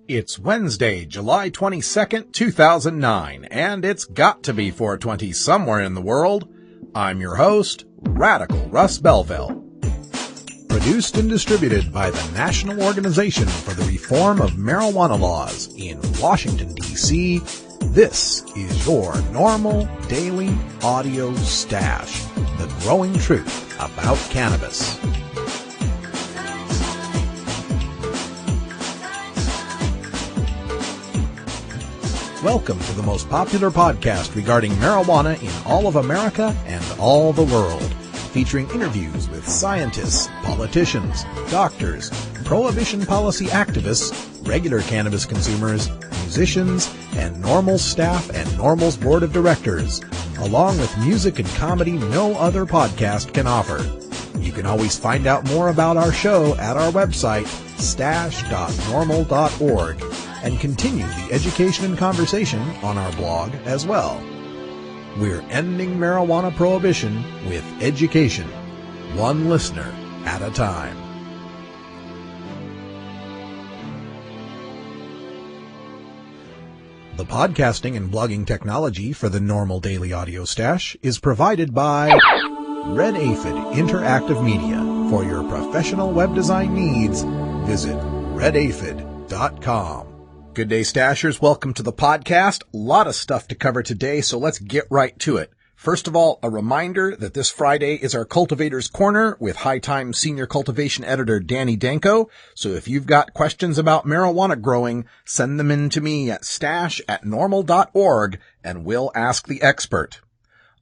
It's Wednesday, July 22nd, 2009, and it's got to be 420 somewhere in the world. I'm your host, Radical Russ Belville. Produced and distributed by the National Organization for the Reform of Marijuana Laws in Washington, D.C., this is your NORML Daily Audio Stash, the growing truth about cannabis. Welcome to the most popular podcast regarding marijuana in all of America and all the world, featuring interviews with scientists, politicians, doctors, prohibition policy activists, regular cannabis consumers, musicians, and NORML staff and NORML's board of directors, along with music and comedy no other podcast can offer. You can always find out more about our show at our website, stash.normal.org, and continue the education and conversation on our blog as well. We're ending marijuana prohibition with education, one listener at a time. The podcasting and blogging technology for the NORML Daily Audio Stash is provided by Red Aphid Interactive Media. For your professional web design needs, visit redaphid.com. Good day, Stashers. Welcome to the podcast. A lot of stuff to cover today, so let's get right to it. First of all, a reminder that this Friday is our Cultivators Corner with High Times Senior Cultivation Editor Danny Danko. So if you've got questions about marijuana growing, send them in to me at stash@normal.org and we'll ask the expert.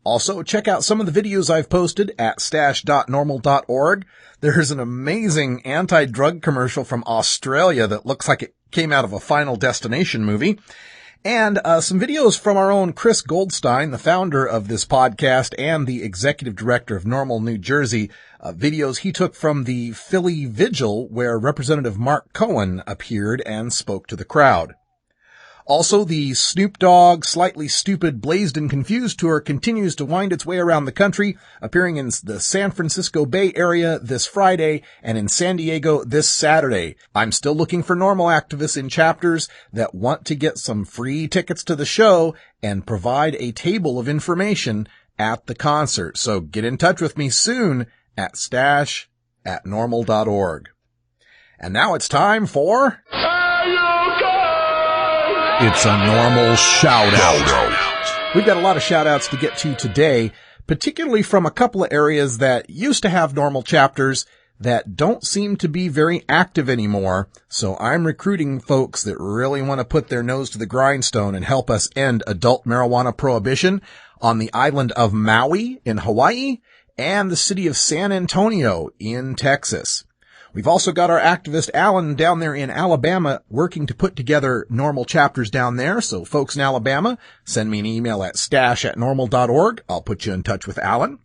Also, check out some of the videos I've posted at stash.normal.org. There's an amazing anti-drug commercial from Australia that looks like it came out of a Final Destination movie. And some videos from our own Chris Goldstein, the founder of this podcast and the executive director of NORML New Jersey, videos he took from the Philly Vigil where Representative Mark Cohen appeared and spoke to the crowd. Also, the Snoop Dogg Slightly Stupid Blazed and Confused tour continues to wind its way around the country, appearing in the San Francisco Bay Area this Friday and in San Diego this Saturday. I'm still looking for NORML activists in chapters that want to get some free tickets to the show and provide a table of information at the concert. So get in touch with me soon at stash@normal.org. And now it's time for... It's a NORML shout-out. We've got a lot of shout-outs to get to today, particularly from a couple of areas that used to have NORML chapters that don't seem to be very active anymore. So I'm recruiting folks that really want to put their nose to the grindstone and help us end adult marijuana prohibition on the island of Maui in Hawaii and the city of San Antonio in Texas. We've also got our activist Alan down there in Alabama working to put together NORML chapters down there. So folks in Alabama, send me an email at stash@normal.org. I'll put you in touch with Alan.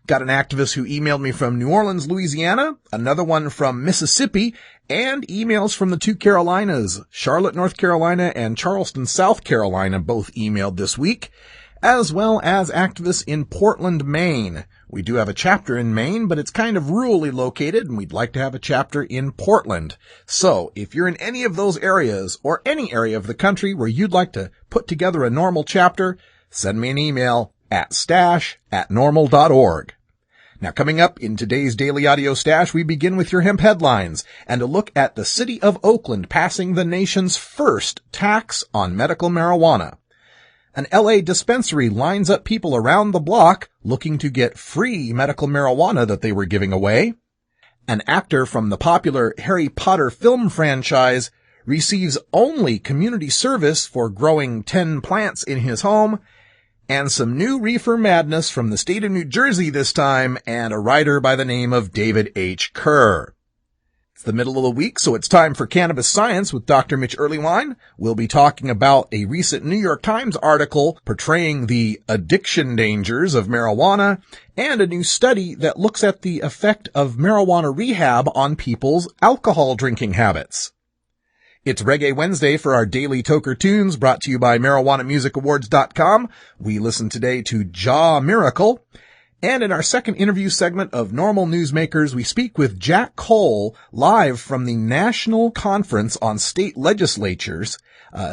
Got an activist who emailed me from New Orleans, Louisiana, another one from Mississippi, and emails from the two Carolinas, Charlotte, North Carolina, and Charleston, South Carolina, both emailed this week, as well as activists in Portland, Maine. We do have a chapter in Maine, but it's kind of rurally located, and we'd like to have a chapter in Portland. So, if you're in any of those areas, or any area of the country where you'd like to put together a NORML chapter, send me an email at stash@normal.org. Now, coming up in today's Daily Audio Stash, we begin with your hemp headlines, and a look at the city of Oakland passing the nation's first tax on medical marijuana. An LA dispensary lines up people around the block looking to get free medical marijuana that they were giving away. An actor from the popular Harry Potter film franchise receives only community service for growing 10 plants in his home. And some new reefer madness from the state of New Jersey this time, and a writer by the name of David H. Kerr. It's the middle of the week, so it's time for Cannabis Science with Dr. Mitch Earlywine. We'll be talking about a recent New York Times article portraying the addiction dangers of marijuana and a new study that looks at the effect of marijuana rehab on people's alcohol drinking habits. It's Reggae Wednesday for our daily Toker Tunes brought to you by MarijuanaMusicAwards.com. We listen today to Ja Miracle. And in our second interview segment of Normal Newsmakers, we speak with Jack Cole live from the National Conference on State Legislatures.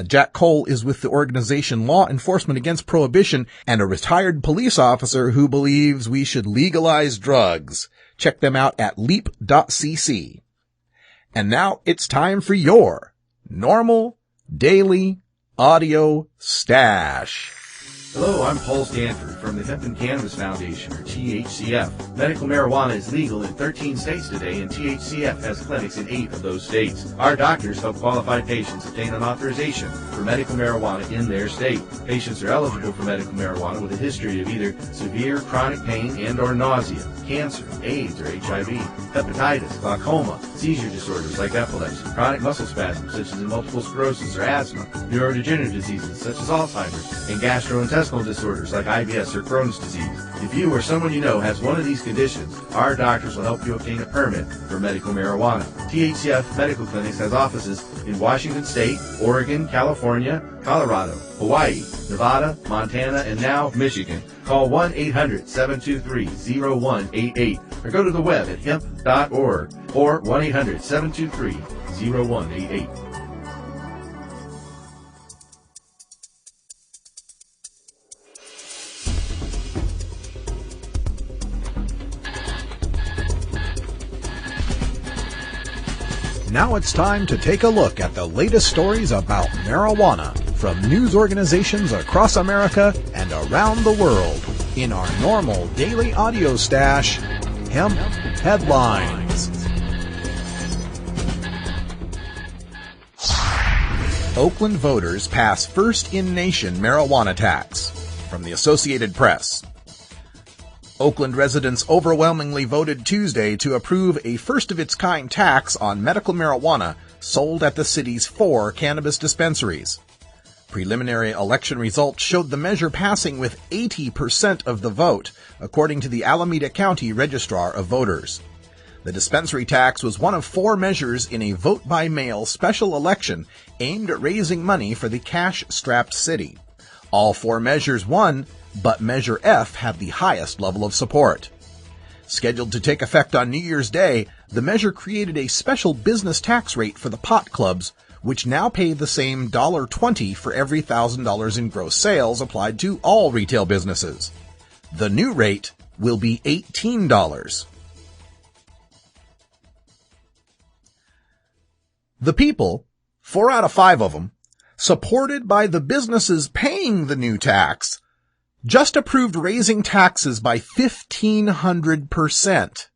Jack Cole is with the organization Law Enforcement Against Prohibition and a retired police officer who believes we should legalize drugs. Check them out at leap.cc. And now it's time for your Normal Daily Audio Stash. Hello, I'm Paul Stanford from the Hemp and Cannabis Foundation, or THCF. Medical marijuana is legal in 13 states today, and THCF has clinics in 8 of those states. Our doctors help qualified patients obtain an authorization for medical marijuana in their state. Patients are eligible for medical marijuana with a history of either severe chronic pain and or nausea, cancer, AIDS or HIV, hepatitis, glaucoma, seizure disorders like epilepsy, chronic muscle spasms such as multiple sclerosis or asthma, neurodegenerative diseases such as Alzheimer's, and gastrointestinal disorders like IBS or Crohn's disease. If you or someone you know has one of these conditions, our doctors will help you obtain a permit for medical marijuana. THCF Medical Clinics has offices in Washington State, Oregon, California, Colorado, Hawaii, Nevada, Montana, and now Michigan. Call 1-800-723-0188 or go to the web at hemp.org or 1-800-723-0188. Now it's time to take a look at the latest stories about marijuana from news organizations across America and around the world in our normal daily audio stash, Hemp Headlines. Oakland voters pass first-in-nation marijuana tax. From the Associated Press. Oakland residents overwhelmingly voted Tuesday to approve a first-of-its-kind tax on medical marijuana sold at the city's 4 cannabis dispensaries. Preliminary election results showed the measure passing with 80% of the vote, according to the Alameda County Registrar of Voters. The dispensary tax was one of 4 measures in a vote-by-mail special election aimed at raising money for the cash-strapped city. All 4 measures won, but Measure F had the highest level of support. Scheduled to take effect on New Year's Day, the measure created a special business tax rate for the pot clubs, which now pay the same $1.20 for every $1,000 in gross sales applied to all retail businesses. The new rate will be $18. The people, 4 out of 5 of them, supported by the businesses paying the new tax, just approved raising taxes by 1,500%.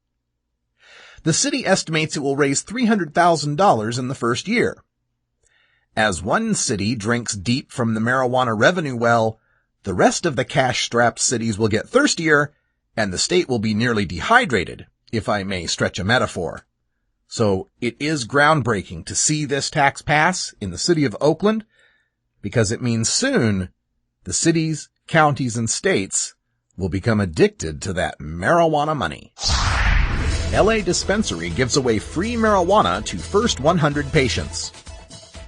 The city estimates it will raise $300,000 in the first year. As one city drinks deep from the marijuana revenue well, the rest of the cash-strapped cities will get thirstier, and the state will be nearly dehydrated, if I may stretch a metaphor. So it is groundbreaking to see this tax pass in the city of Oakland, because it means soon the cities, counties, and states will become addicted to that marijuana money. LA dispensary gives away free marijuana to first 100 patients.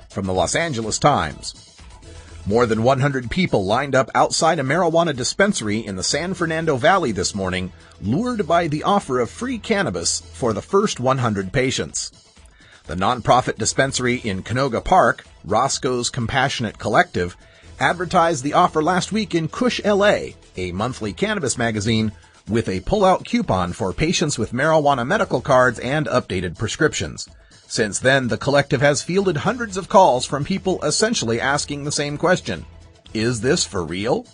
From the Los Angeles Times. More than 100 people lined up outside a marijuana dispensary in the San Fernando Valley this morning, lured by the offer of free cannabis for the first 100 patients. The nonprofit dispensary in Canoga Park, Roscoe's Compassionate Collective, advertised the offer last week in Kush LA, a monthly cannabis magazine, with a pull-out coupon for patients with marijuana medical cards and updated prescriptions. Since then, the collective has fielded hundreds of calls from people essentially asking the same question. Is this for real?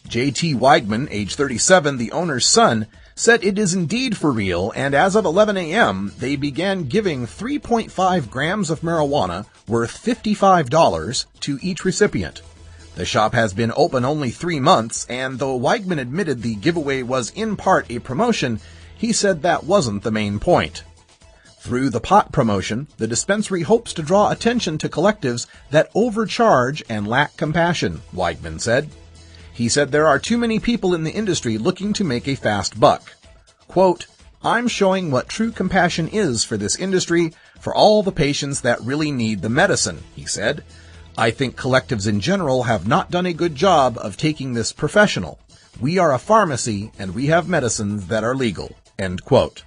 J.T. Weigman, age 37, the owner's son, said it is indeed for real, and as of 11 a.m., they began giving 3.5 grams of marijuana worth $55 to each recipient. The shop has been open only 3 months, and though Weigman admitted the giveaway was in part a promotion, he said that wasn't the main point. Through the pot promotion, the dispensary hopes to draw attention to collectives that overcharge and lack compassion, Weigman said. He said there are too many people in the industry looking to make a fast buck. Quote, I'm showing what true compassion is for this industry, for all the patients that really need the medicine, he said. I think collectives in general have not done a good job of taking this professional. We are a pharmacy and we have medicines that are legal." End quote.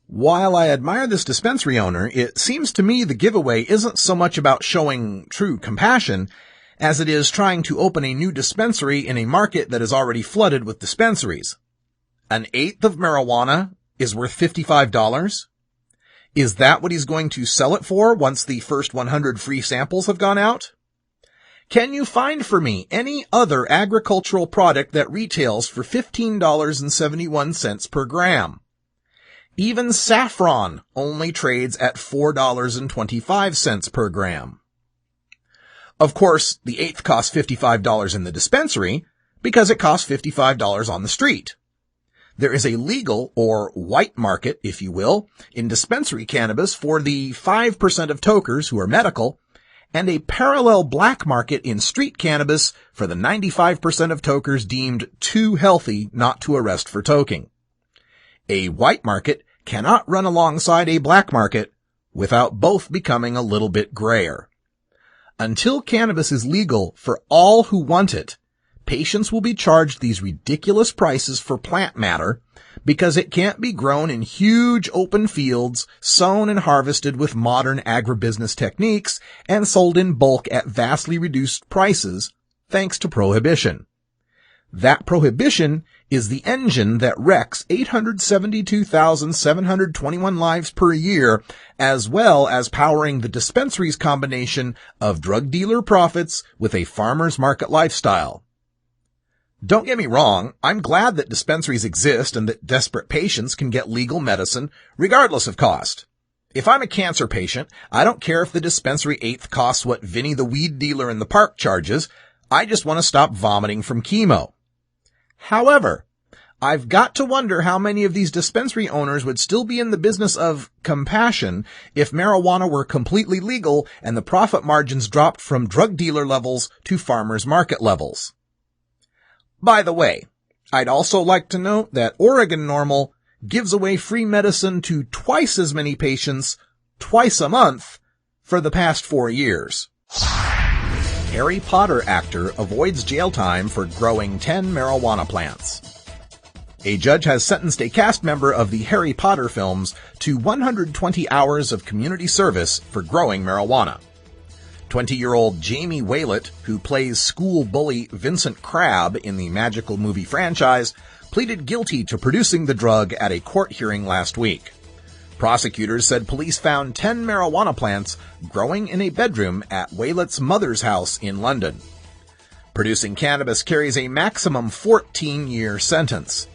While I admire this dispensary owner, it seems to me the giveaway isn't so much about showing true compassion as it is trying to open a new dispensary in a market that is already flooded with dispensaries. An eighth of marijuana is worth $55? Is that what he's going to sell it for once the first 100 free samples have gone out? Can you find for me any other agricultural product that retails for $15.71 per gram? Even saffron only trades at $4.25 per gram. Of course, the eighth costs $55 in the dispensary because it costs $55 on the street. There is a legal or white market, if you will, in dispensary cannabis for the 5% of tokers who are medical, and a parallel black market in street cannabis for the 95% of tokers deemed too healthy not to arrest for toking. A white market cannot run alongside a black market without both becoming a little bit grayer. Until cannabis is legal for all who want it, patients will be charged these ridiculous prices for plant matter because it can't be grown in huge open fields, sown and harvested with modern agribusiness techniques, and sold in bulk at vastly reduced prices, thanks to prohibition. That prohibition is the engine that wrecks 872,721 lives per year, as well as powering the dispensary's combination of drug dealer profits with a farmer's market lifestyle. Don't get me wrong, I'm glad that dispensaries exist and that desperate patients can get legal medicine regardless of cost. If I'm a cancer patient, I don't care if the dispensary eighth costs what Vinny the weed dealer in the park charges. I just want to stop vomiting from chemo. However, I've got to wonder how many of these dispensary owners would still be in the business of compassion if marijuana were completely legal and the profit margins dropped from drug dealer levels to farmers market levels. By the way, I'd also like to note that Oregon NORML gives away free medicine to twice as many patients twice a month for the past 4 years. Harry Potter actor avoids jail time for growing 10 marijuana plants. A judge has sentenced a cast member of the Harry Potter films to 120 hours of community service for growing marijuana. 20-year-old Jamie Waylett, who plays school bully Vincent Crabbe in the magical movie franchise, pleaded guilty to producing the drug at a court hearing last week. Prosecutors said police found 10 marijuana plants growing in a bedroom at Waylett's mother's house in London. Producing cannabis carries a maximum 14-year sentence.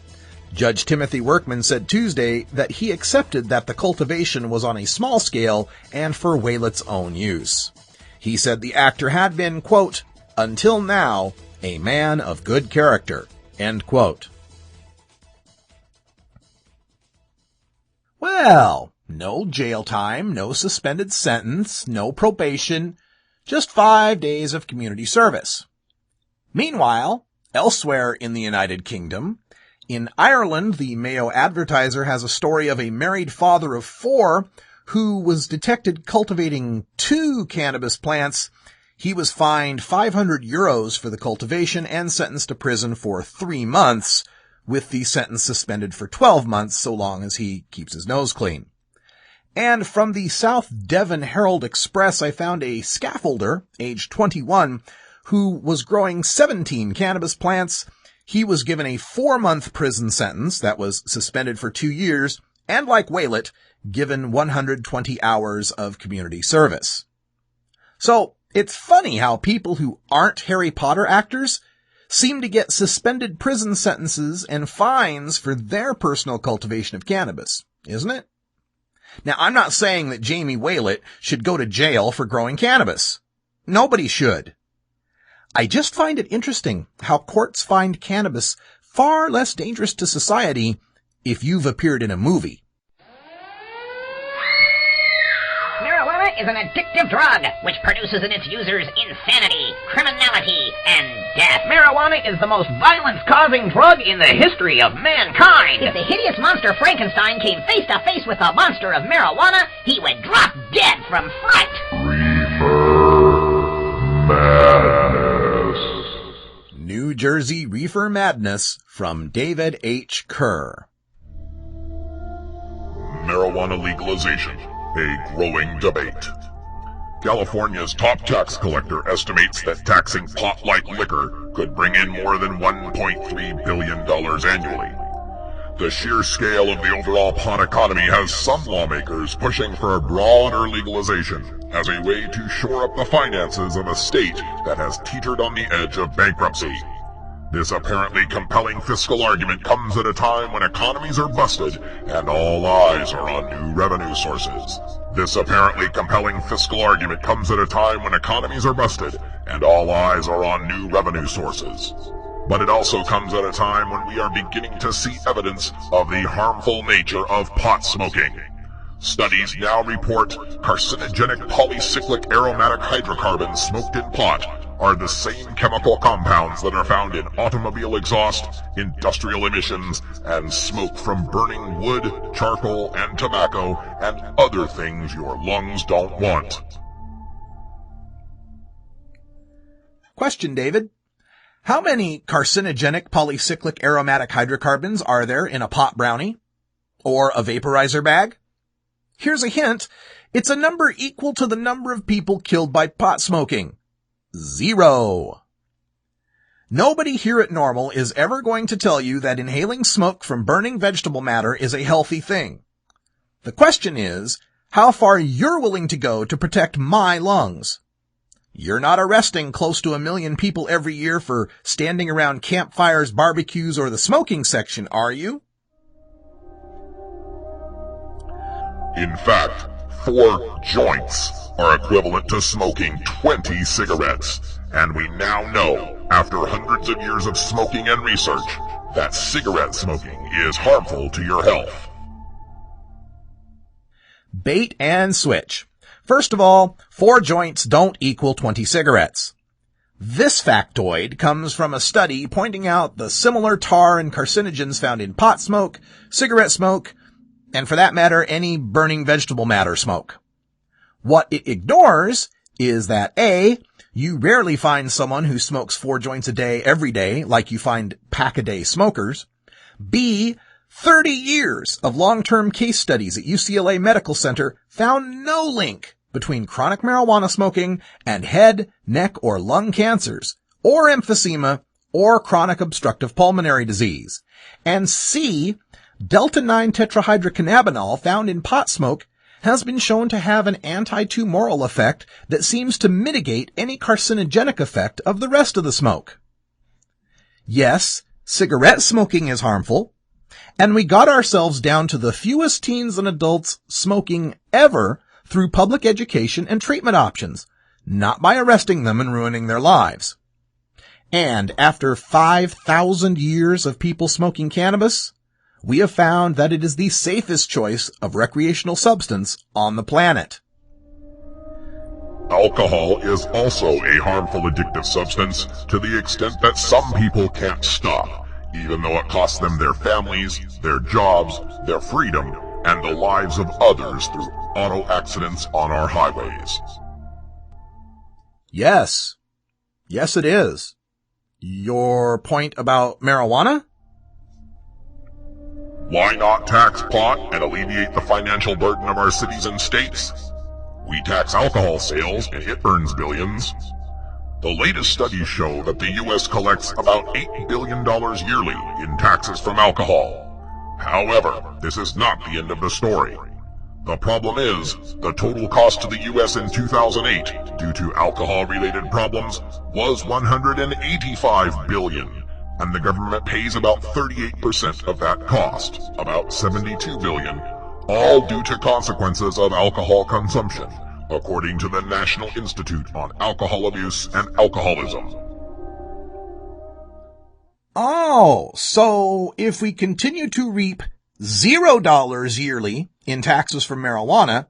Judge Timothy Workman said Tuesday that he accepted that the cultivation was on a small scale and for Waylett's own use. He said the actor had been, quote, "until now, a man of good character," end quote. Well, no jail time, no suspended sentence, no probation, just 5 days of community service. Meanwhile, elsewhere in the United Kingdom, in Ireland, the Mayo Advertiser has a story of a married father of 4 who was detected cultivating 2 cannabis plants. He was fined €500 for the cultivation and sentenced to prison for 3 months, with the sentence suspended for 12 months so long as he keeps his nose clean. And from the South Devon Herald Express, I found a scaffolder, aged 21, who was growing 17 cannabis plants. He was given a 4-month prison sentence that was suspended for 2 years, and like Waylett, given 120 hours of community service. So, it's funny how people who aren't Harry Potter actors seem to get suspended prison sentences and fines for their personal cultivation of cannabis, isn't it? Now, I'm not saying that Jamie Waylett should go to jail for growing cannabis. Nobody should. I just find it interesting how courts find cannabis far less dangerous to society if you've appeared in a movie. Marijuana is an addictive drug which produces in its users insanity, criminality, and death. Marijuana is the most violence-causing drug in the history of mankind. If the hideous monster Frankenstein came face to face with the monster of marijuana, he would drop dead from fright. Reefer Madness. New Jersey Reefer Madness from David H. Kerr. Marijuana legalization, a growing debate. California's top tax collector estimates that taxing pot like liquor could bring in more than $1.3 billion annually. The sheer scale of the overall pot economy has some lawmakers pushing for a broader legalization as a way to shore up the finances of a state that has teetered on the edge of bankruptcy. This apparently compelling fiscal argument comes at a time when economies are busted and all eyes are on new revenue sources. This apparently compelling fiscal argument comes at a time when economies are busted and all eyes are on new revenue sources. But it also comes at a time when we are beginning to see evidence of the harmful nature of pot smoking. Studies now report carcinogenic polycyclic aromatic hydrocarbons smoked in pot are the same chemical compounds that are found in automobile exhaust, industrial emissions, and smoke from burning wood, charcoal, and tobacco, and other things your lungs don't want. Question, David. How many carcinogenic polycyclic aromatic hydrocarbons are there in a pot brownie? Or a vaporizer bag? Here's a hint. It's a number equal to the number of people killed by pot smoking. 0. Nobody here at NORML is ever going to tell you that inhaling smoke from burning vegetable matter is a healthy thing. The question is, how far you're willing to go to protect my lungs. You're not arresting close to 1 million people every year for standing around campfires, barbecues, or the smoking section, are you? In fact, 4 joints are equivalent to smoking 20 cigarettes, and we now know, after hundreds of years of smoking and research, that cigarette smoking is harmful to your health. Bait and switch. First of all, 4 joints don't equal 20 cigarettes. This factoid comes from a study pointing out the similar tar and carcinogens found in pot smoke, cigarette smoke, and for that matter, any burning vegetable matter smoke. What it ignores is that A, you rarely find someone who smokes 4 joints a day every day like you find pack-a-day smokers. B, 30 years of long-term case studies at UCLA Medical Center found no link between chronic marijuana smoking and head, neck, or lung cancers, or emphysema, or chronic obstructive pulmonary disease. And C, delta-9 tetrahydrocannabinol found in pot smoke has been shown to have an anti-tumoral effect that seems to mitigate any carcinogenic effect of the rest of the smoke. Yes, cigarette smoking is harmful, and we got ourselves down to the fewest teens and adults smoking ever through public education and treatment options, not by arresting them and ruining their lives. And after 5,000 years of people smoking cannabis, we have found that it is the safest choice of recreational substance on the planet. Alcohol is also a harmful addictive substance to the extent that some people can't stop, even though it costs them their families, their jobs, their freedom, and the lives of others through auto accidents on our highways. Yes. Yes, it is. Your point about marijuana? Why not tax pot and alleviate the financial burden of our cities and states? We tax alcohol sales and it earns billions. The latest studies show that the U.S. collects about $8 billion yearly in taxes from alcohol. However, this is not the end of the story. The problem is, the total cost to the U.S. in 2008 due to alcohol-related problems was $185 billion, and the government pays about 38% of that cost, about $72 billion, all due to consequences of alcohol consumption, according to the National Institute on Alcohol Abuse and Alcoholism. Oh, so if we continue to reap $0 yearly in taxes from marijuana,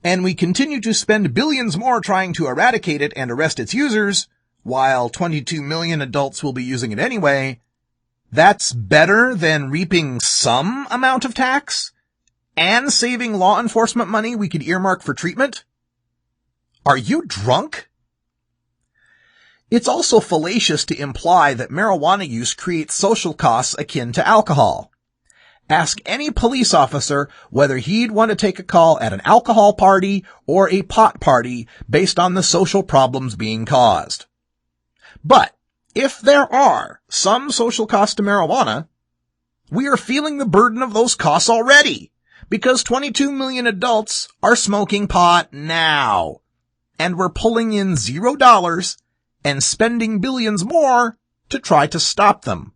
and we continue to spend billions more trying to eradicate it and arrest its users, while 22 million adults will be using it anyway, that's better than reaping some amount of tax and saving law enforcement money we could earmark for treatment? Are you drunk? It's also fallacious to imply that marijuana use creates social costs akin to alcohol. Ask any police officer whether he'd want to take a call at an alcohol party or a pot party based on the social problems being caused. But if there are some social costs to marijuana, we are feeling the burden of those costs already, because 22 million adults are smoking pot now, and we're pulling in $0 and spending billions more to try to stop them.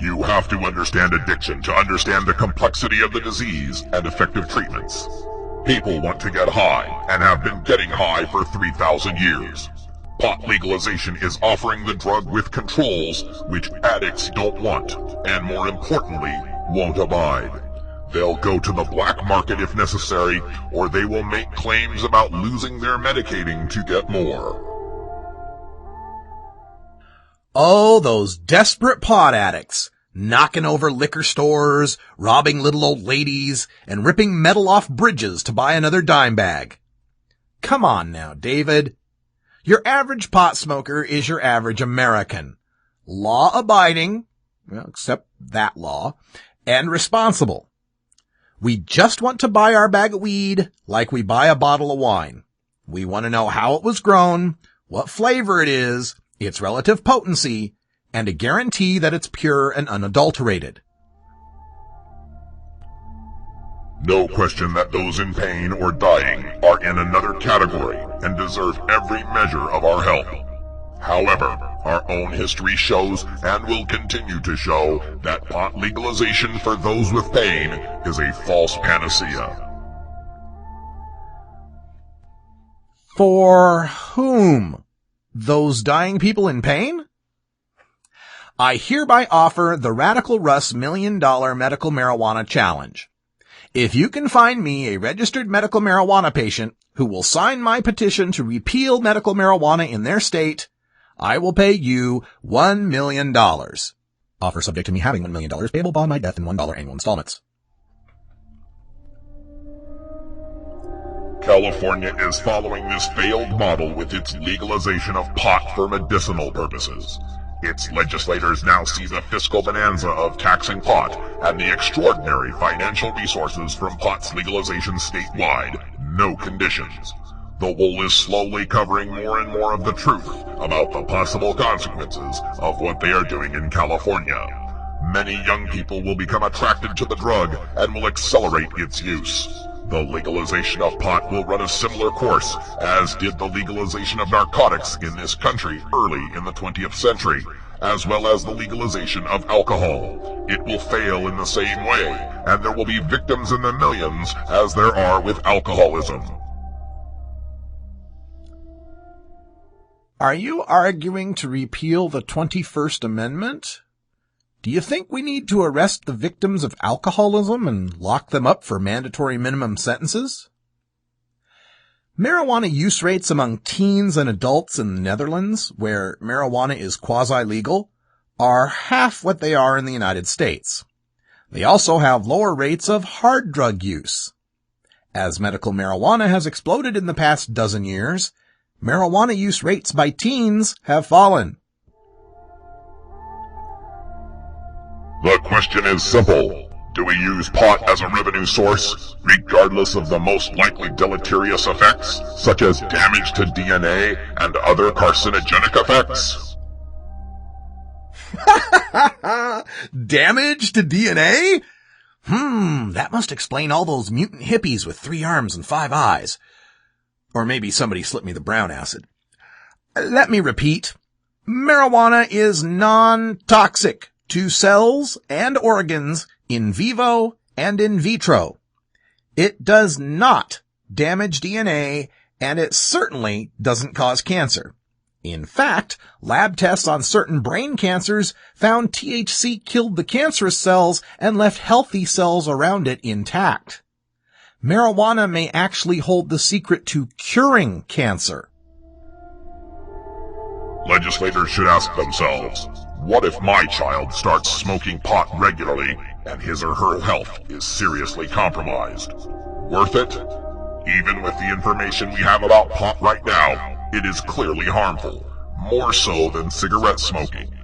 You have to understand addiction to understand the complexity of the disease and effective treatments. People want to get high and have been getting high for 3,000 years. Pot legalization is offering the drug with controls which addicts don't want, and more importantly, won't abide. They'll go to the black market if necessary, or they will make claims about losing their medicating to get more. Oh, those desperate pot addicts, knocking over liquor stores, robbing little old ladies, and ripping metal off bridges to buy another dime bag. Come on now, David. Your average pot smoker is your average American. Law-abiding, well, except that law, and responsible. We just want to buy our bag of weed like we buy a bottle of wine. We want to know how it was grown, what flavor it is, its relative potency, and a guarantee that it's pure and unadulterated. No question that those in pain or dying are in another category and deserve every measure of our help. However, our own history shows and will continue to show that pot legalization for those with pain is a false panacea. For whom? Those dying people in pain? I hereby offer the Radical Russ $1 Million Medical Marijuana Challenge. If you can find me a registered medical marijuana patient who will sign my petition to repeal medical marijuana in their state, I will pay you $1 million. Offer subject to me having $1 million payable upon my death in $1 annual installments. California is following this failed model with its legalization of pot for medicinal purposes. Its legislators now see the fiscal bonanza of taxing pot and the extraordinary financial resources from pot's legalization statewide. No conditions. The wool is slowly covering more and more of the truth about the possible consequences of what they are doing in California. Many young people will become attracted to the drug and will accelerate its use. The legalization of pot will run a similar course as did the legalization of narcotics in this country early in the 20th century, as well as the legalization of alcohol. It will fail in the same way, and there will be victims in the millions as there are with alcoholism. Are you arguing to repeal the 21st Amendment? Do you think we need to arrest the victims of alcoholism and lock them up for mandatory minimum sentences? Marijuana use rates among teens and adults in the Netherlands, where marijuana is quasi-legal, are half what they are in the United States. They also have lower rates of hard drug use. As medical marijuana has exploded in the past dozen years, marijuana use rates by teens have fallen. The question is simple. Do we use pot as a revenue source, regardless of the most likely deleterious effects, such as damage to DNA and other carcinogenic effects? Damage to DNA? That must explain all those mutant hippies with 3 arms and 5 eyes. Or maybe somebody slipped me the brown acid. Let me repeat. Marijuana is non-toxic to cells and organs in vivo and in vitro. It does not damage DNA, and it certainly doesn't cause cancer. In fact, lab tests on certain brain cancers found THC killed the cancerous cells and left healthy cells around it intact. Marijuana may actually hold the secret to curing cancer. Legislators should ask themselves, what if my child starts smoking pot regularly and his or her health is seriously compromised? Worth it? Even with the information we have about pot right now, it is clearly harmful, more so than cigarette smoking.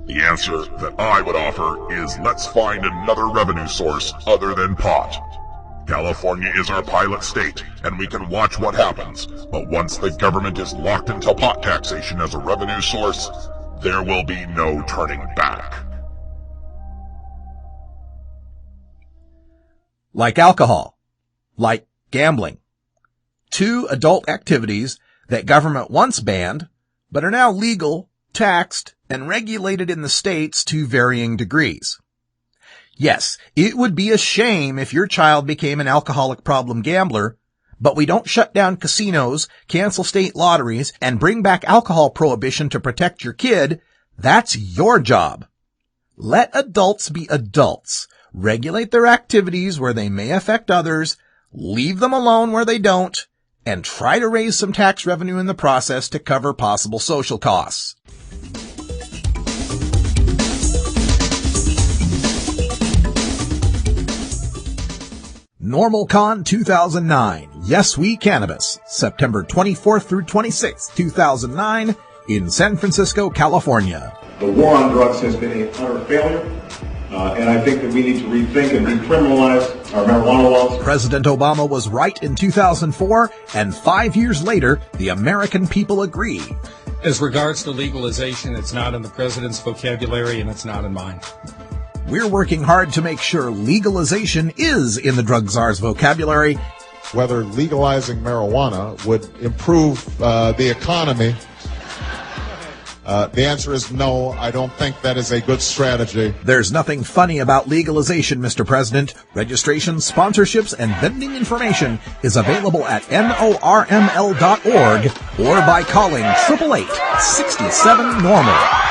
The answer that I would offer is let's find another revenue source other than pot. California is our pilot state, and we can watch what happens, but once the government is locked into pot taxation as a revenue source, there will be no turning back. Like alcohol, like gambling. Two adult activities that government once banned, but are now legal, taxed, and regulated in the states to varying degrees. Yes, it would be a shame if your child became an alcoholic problem gambler, but we don't shut down casinos, cancel state lotteries, and bring back alcohol prohibition to protect your kid. That's your job. Let adults be adults. Regulate their activities where they may affect others, leave them alone where they don't, and try to raise some tax revenue in the process to cover possible social costs. NORMLCon 2009, Yes We Cannabis, September 24th through 26th, 2009, in San Francisco, California. The war on drugs has been a utter failure, and I think that we need to rethink and decriminalize our marijuana laws. President Obama was right in 2004, and 5 years later, the American people agree. As regards to legalization, it's not in the president's vocabulary, and it's not in mine. We're working hard to make sure legalization is in the drug czar's vocabulary. Whether legalizing marijuana would improve the economy, the answer is no. I don't think that is a good strategy. There's nothing funny about legalization, Mr. President. Registration, sponsorships, and vending information is available at NORML.org or by calling 888-67-NORML.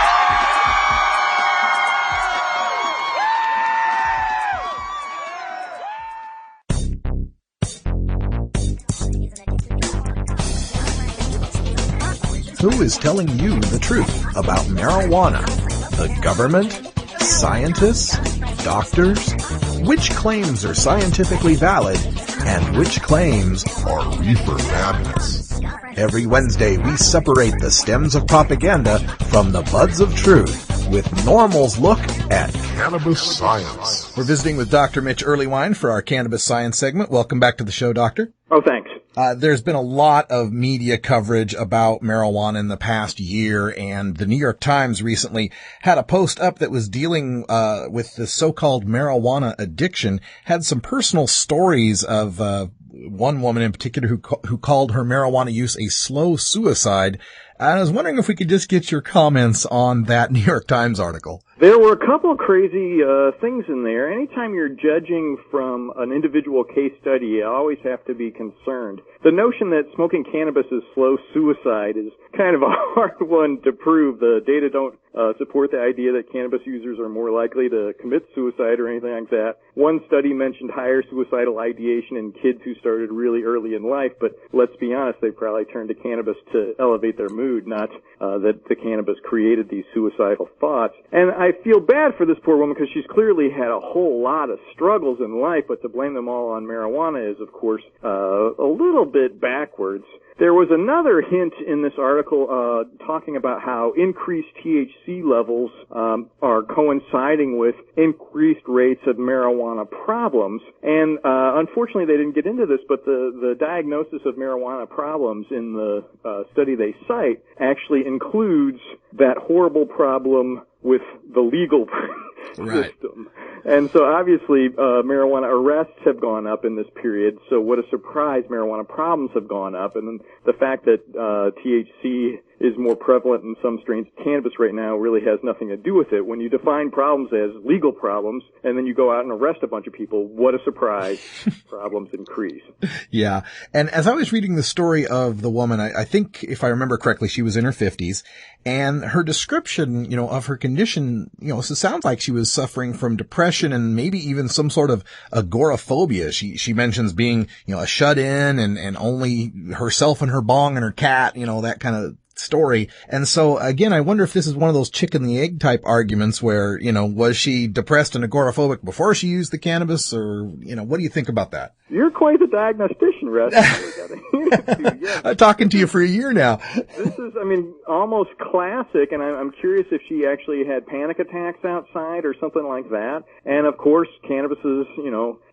Who is telling you the truth about marijuana? The government? Scientists? Doctors? Which claims are scientifically valid and which claims Are reefer madness. Every Wednesday, we separate the stems of propaganda from the buds of truth with NORML's look at Cannabis science. We're visiting with Dr. Mitch Earlywine for our Cannabis Science segment. Welcome back to the show, Doctor. Oh, thanks. There's been a lot of media coverage about marijuana in the past year, and the New York Times recently had a post up that was dealing with the so-called marijuana addiction, had some personal stories of one woman in particular who called her marijuana use a slow suicide. I was wondering if we could just get your comments on that New York Times article. There were a couple of crazy things in there. Anytime you're judging from an individual case study, you always have to be concerned. The notion that smoking cannabis is slow suicide is kind of a hard one to prove. The data don't support the idea that cannabis users are more likely to commit suicide or anything like that. One study mentioned higher suicidal ideation in kids who started really early in life, but let's be honest, they probably turned to cannabis to elevate their mood, not that the cannabis created these suicidal thoughts. And I feel bad for this poor woman because she's clearly had a whole lot of struggles in life, but to blame them all on marijuana is, of course, a little bit backwards. There was another hint in this article talking about how increased THC levels are coinciding with increased rates of marijuana problems. And unfortunately, they didn't get into this, but the diagnosis of marijuana problems in the study they cite actually includes that horrible problem with the legal system. And so obviously marijuana arrests have gone up in this period, so what a surprise, marijuana problems have gone up. And then the fact that THC is more prevalent in some strains of cannabis right now really has nothing to do with it. When you define problems as legal problems and then you go out and arrest a bunch of people, what a surprise, problems increase. Yeah. And as I was reading the story of the woman, I think if I remember correctly, she was in her 50s, and her description, of her condition, so it sounds like she was suffering from depression and maybe even some sort of agoraphobia. She mentions being, a shut-in and only herself and her bong and her cat, that kind of story. And so again, I wonder if this is one of those chicken and the egg type arguments where, was she depressed and agoraphobic before she used the cannabis, or, what do you think about that? You're quite the diagnostician, Russ. I'm talking to you for a year now. This is, almost classic, and I'm curious if she actually had panic attacks outside or something like that. And of course, cannabis's,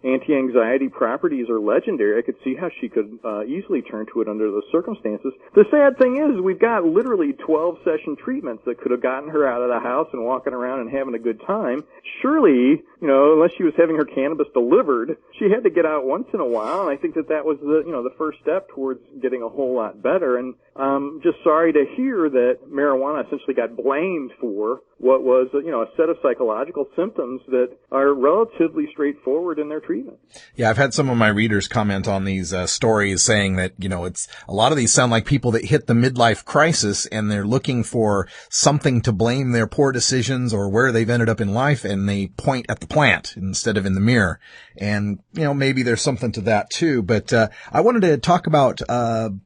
anti-anxiety properties are legendary. I could see how she could easily turn to it under those circumstances. The sad thing is, we've got literally 12-session treatments that could have gotten her out of the house and walking around and having a good time. Surely, unless she was having her cannabis delivered, she had to get out once in a while, and I think that was the first step towards getting a whole lot better. And I'm just sorry to hear that marijuana essentially got blamed for what was, a set of psychological symptoms that are relatively straightforward in their treatment. Yeah, I've had some of my readers comment on these stories saying that, it's a lot of these sound like people that hit the midlife crisis and they're looking for something to blame their poor decisions or where they've ended up in life, and they point at the plant instead of in the mirror. And, maybe there's something to that too. But I wanted to talk about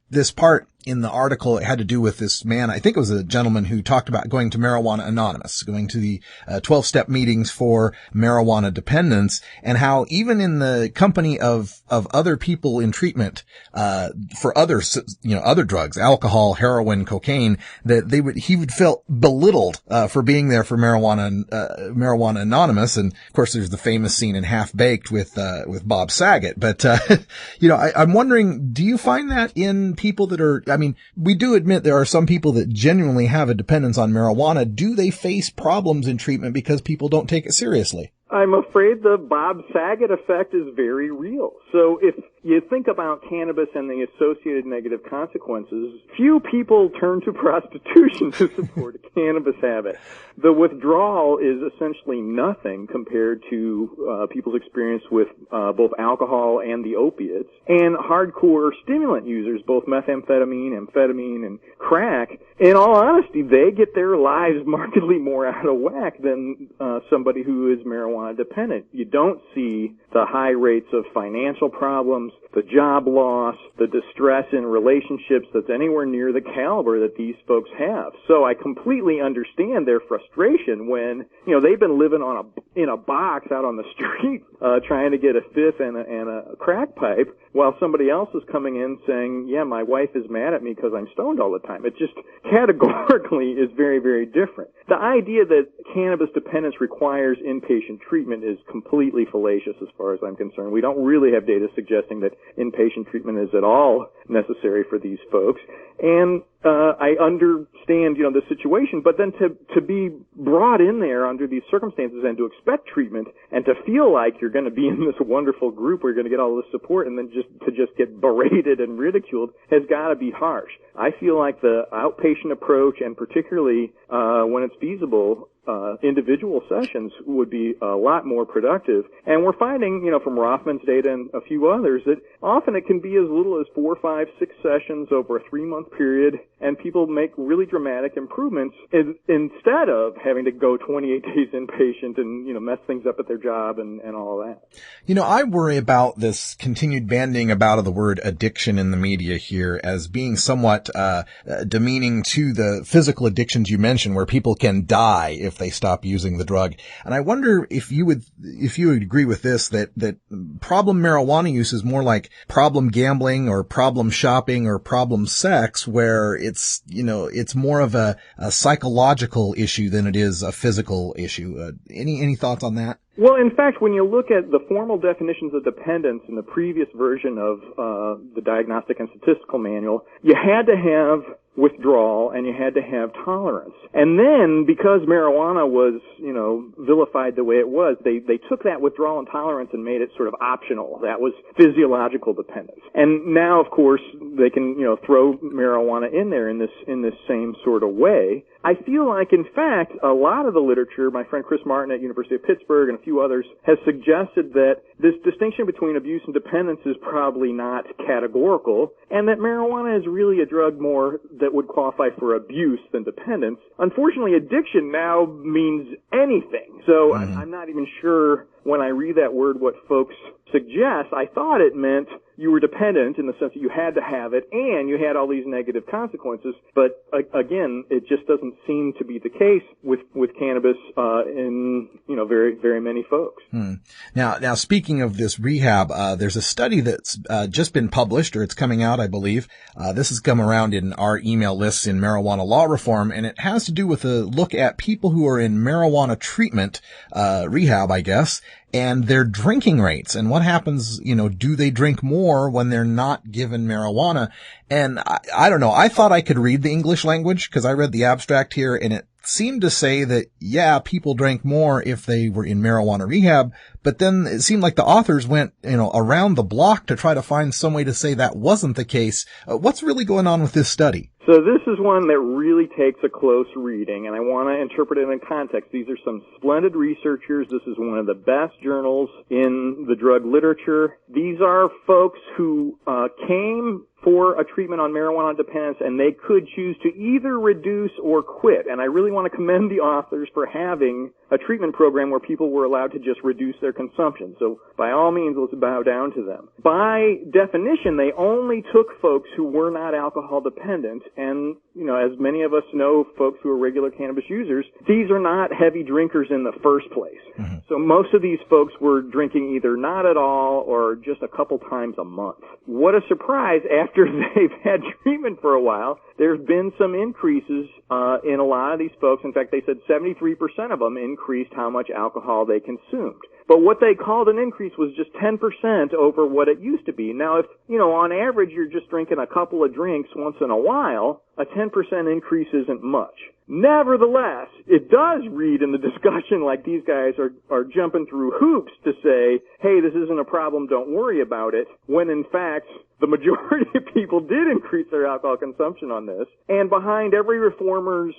this part in the article. It had to do with this man. I think it was a gentleman who talked about going to Marijuana Anonymous, going to the 12-step meetings for marijuana dependence, and how even in the company of other people in treatment for other drugs, alcohol, heroin, cocaine, that he would feel belittled for being there for Marijuana Anonymous. And of course, there's the famous scene in Half Baked with Bob Saget. But I'm wondering, do you find that in people that are, we do admit there are some people that genuinely have a dependence on marijuana. Do they face problems in treatment because people don't take it seriously? I'm afraid the Bob Saget effect is very real. So if you think about cannabis and the associated negative consequences, few people turn to prostitution to support a cannabis habit. The withdrawal is essentially nothing compared to people's experience with both alcohol and the opiates. And hardcore stimulant users, both methamphetamine, amphetamine, and crack, in all honesty, they get their lives markedly more out of whack than somebody who is marijuana dependent. You don't see the high rates of financial problems, the job loss, the distress in relationships that's anywhere near the caliber that these folks have. So I completely understand their frustration when, they've been living in a box out on the street, trying to get a fifth and a crack pipe, while somebody else is coming in saying, yeah, my wife is mad at me because I'm stoned all the time. It just categorically is very, very different. The idea that cannabis dependence requires inpatient treatment is completely fallacious as far as I'm concerned. We don't really have data suggesting that inpatient treatment is at all necessary for these folks. And I understand, the situation, but then to be brought in there under these circumstances and to expect treatment and to feel like you're going to be in this wonderful group where you're going to get all this support and then just get berated and ridiculed has got to be harsh. I feel like the outpatient approach, and particularly when it's feasible, individual sessions would be a lot more productive. And we're finding, from Rothman's data and a few others, that often it can be as little as 4, 5, 6 sessions over a 3-month period, and people make really dramatic improvements instead of having to go 28 days inpatient and, mess things up at their job and all of that. I worry about this continued bandying about of the word addiction in the media here as being somewhat demeaning to the physical addictions you mentioned, where people can die if they stop using the drug. And I wonder if you would agree with this, that problem marijuana use is more like problem gambling or problem shopping or problem sex, where it's more of a psychological issue than it is a physical issue. Any thoughts on that? Well, in fact, when you look at the formal definitions of dependence in the previous version of the Diagnostic and Statistical Manual, you had to have withdrawal and you had to have tolerance. And then, because marijuana was, vilified the way it was, they took that withdrawal and tolerance and made it sort of optional. That was physiological dependence. And now, of course, they can, throw marijuana in there in this same sort of way. I feel like, in fact, a lot of the literature, my friend Chris Martin at University of Pittsburgh and a few others, has suggested that this distinction between abuse and dependence is probably not categorical, and that marijuana is really a drug more that would qualify for abuse than dependence. Unfortunately, addiction now means anything. So I'm not even sure when I read that word what folks suggest. I thought it meant you were dependent in the sense that you had to have it, and you had all these negative consequences. But again, it just doesn't seem to be the case with cannabis in very, very many folks. Now speaking of this rehab, there's a study that's just been published, or it's coming out, I believe. This has come around in our email lists in marijuana law reform, and it has to do with a look at people who are in marijuana treatment, rehab, I guess, and their drinking rates and what happens, do they drink more when they're not given marijuana? And I don't know. I thought I could read the English language because I read the abstract here, and it seemed to say that, yeah, people drank more if they were in marijuana rehab, but then it seemed like the authors went, around the block to try to find some way to say that wasn't the case. What's really going on with this study? So this is one that really takes a close reading, and I want to interpret it in context. These are some splendid researchers. This is one of the best journals in the drug literature. These are folks who came for a treatment on marijuana dependence, and they could choose to either reduce or quit. And I really want to commend the authors for having a treatment program where people were allowed to just reduce their consumption. So by all means, let's bow down to them. By definition, they only took folks who were not alcohol dependent. And, as many of us know, folks who are regular cannabis users, these are not heavy drinkers in the first place. Mm-hmm. So most of these folks were drinking either not at all or just a couple times a month. What a surprise, after they've had treatment for a while, there's been some increases in a lot of these folks. In fact, they said 73% of them increased how much alcohol they consumed. But what they called an increase was just 10% over what it used to be. Now, if, on average you're just drinking a couple of drinks once in a while, a 10% increase isn't much. Nevertheless, it does read in the discussion like these guys are jumping through hoops to say, hey, this isn't a problem, don't worry about it, when in fact the majority of people did increase their alcohol consumption on this. And behind every reformer's,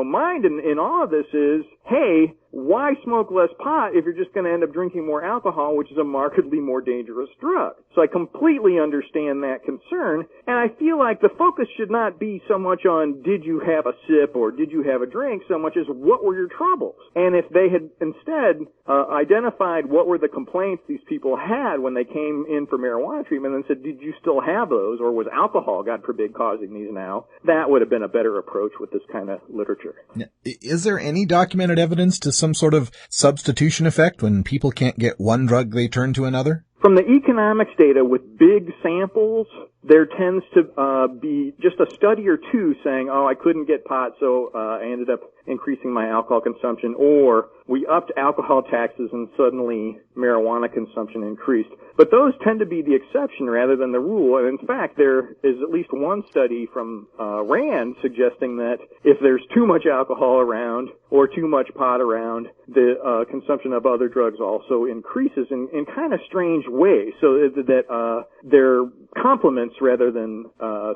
mind in all of this is, hey, why smoke less pot if you're just going to end up drinking more alcohol, which is a markedly more dangerous drug? So I completely understand that concern, and I feel like the focus should not be so much on did you have a sip or did you have a drink so much as what were your troubles. And if they had instead identified what were the complaints these people had when they came in for marijuana treatment and said, did you still have those, or was alcohol, God forbid, causing these now, that would have been a better approach with this kind of literature. Is there any documented evidence to some sort of substitution effect when people can't get one drug, they turn to another? From the economics data with big samples, there tends to be just a study or two saying, I couldn't get pot, so I ended up increasing my alcohol consumption, or we upped alcohol taxes and suddenly marijuana consumption increased. But those tend to be the exception rather than the rule. And in fact, there is at least one study from Rand suggesting that if there's too much alcohol around or too much pot around, the consumption of other drugs also increases in kind of strange ways, so that they're complements rather than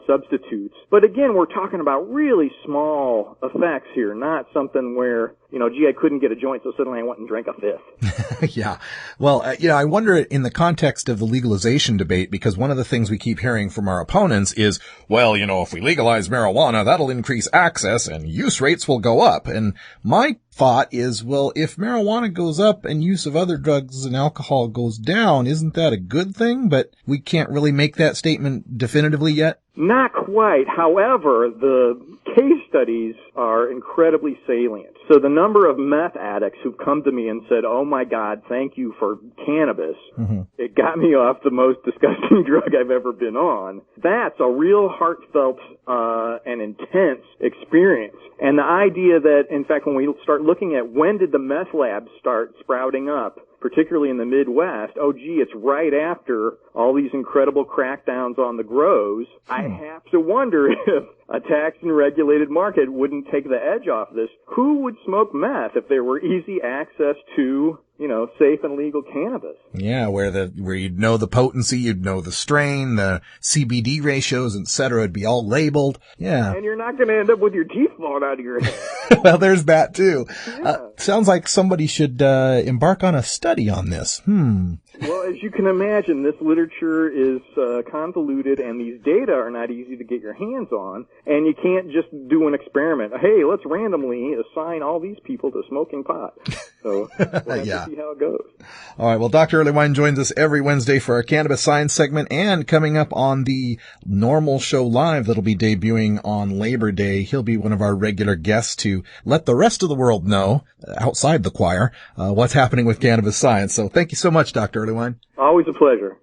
substitutes. But again, we're talking about really small effects here, not something where, I couldn't get a joint, so suddenly I went and drank a fifth. Yeah. Well, I wonder in the context of the legalization debate, because one of the things we keep hearing from our opponents is, well, if we legalize marijuana, that'll increase access and use rates will go up. And my thought is, well, if marijuana goes up and use of other drugs and alcohol goes down, isn't that a good thing? But we can't really make that statement definitively yet. Not quite. However, the case studies are incredibly salient. So the number of meth addicts who've come to me and said, oh my God, thank you for cannabis. Mm-hmm. It got me off the most disgusting drug I've ever been on. That's a real heartfelt and intense experience. And the idea that, in fact, when we start looking at when did the meth labs start sprouting up, particularly in the Midwest, it's right after all these incredible crackdowns on the grows. I have to wonder if a taxed and regulated market wouldn't take the edge off this. Who would smoke meth if there were easy access to, safe and legal cannabis? Yeah, where you'd know the potency, you'd know the strain, the CBD ratios, et cetera, it'd be all labeled. Yeah. And you're not going to end up with your teeth falling out of your head. Well, there's that too. Yeah. Sounds like somebody should embark on a study on this. Well, as you can imagine, this literature is convoluted, and these data are not easy to get your hands on, and you can't just do an experiment. Hey, let's randomly assign all these people to smoking pot. So we'll have to see how it goes. All right, well, Dr. Earlywine joins us every Wednesday for our Cannabis Science segment, and coming up on the NORML Show Live that'll be debuting on Labor Day, he'll be one of our regular guests to let the rest of the world know, outside the choir, what's happening with cannabis science. So thank you so much, Dr. Earlywine. Always a pleasure.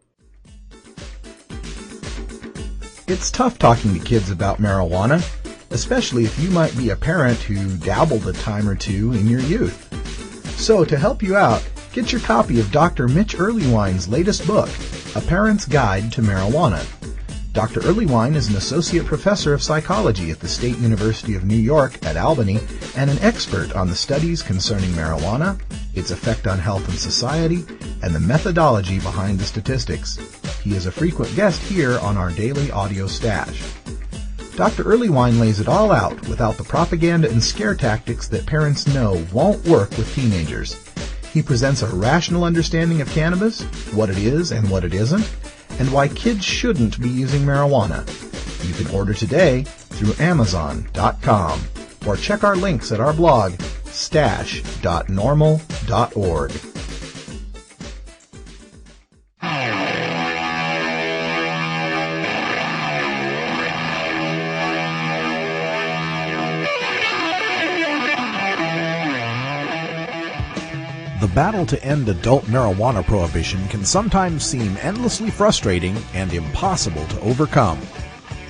It's tough talking to kids about marijuana, especially if you might be a parent who dabbled a time or two in your youth. So to help you out, get your copy of Dr. Mitch Earlywine's latest book, A Parent's Guide to Marijuana. Dr. Earlywine is an associate professor of psychology at the State University of New York at Albany and an expert on the studies concerning marijuana, its effect on health and society, and the methodology behind the statistics. He is a frequent guest here on our daily audio stash. Dr. Earlywine lays it all out without the propaganda and scare tactics that parents know won't work with teenagers. He presents a rational understanding of cannabis, what it is and what it isn't, and why kids shouldn't be using marijuana. You can order today through Amazon.com or check our links at our blog, stash.normal.org. The battle to end adult marijuana prohibition can sometimes seem endlessly frustrating and impossible to overcome.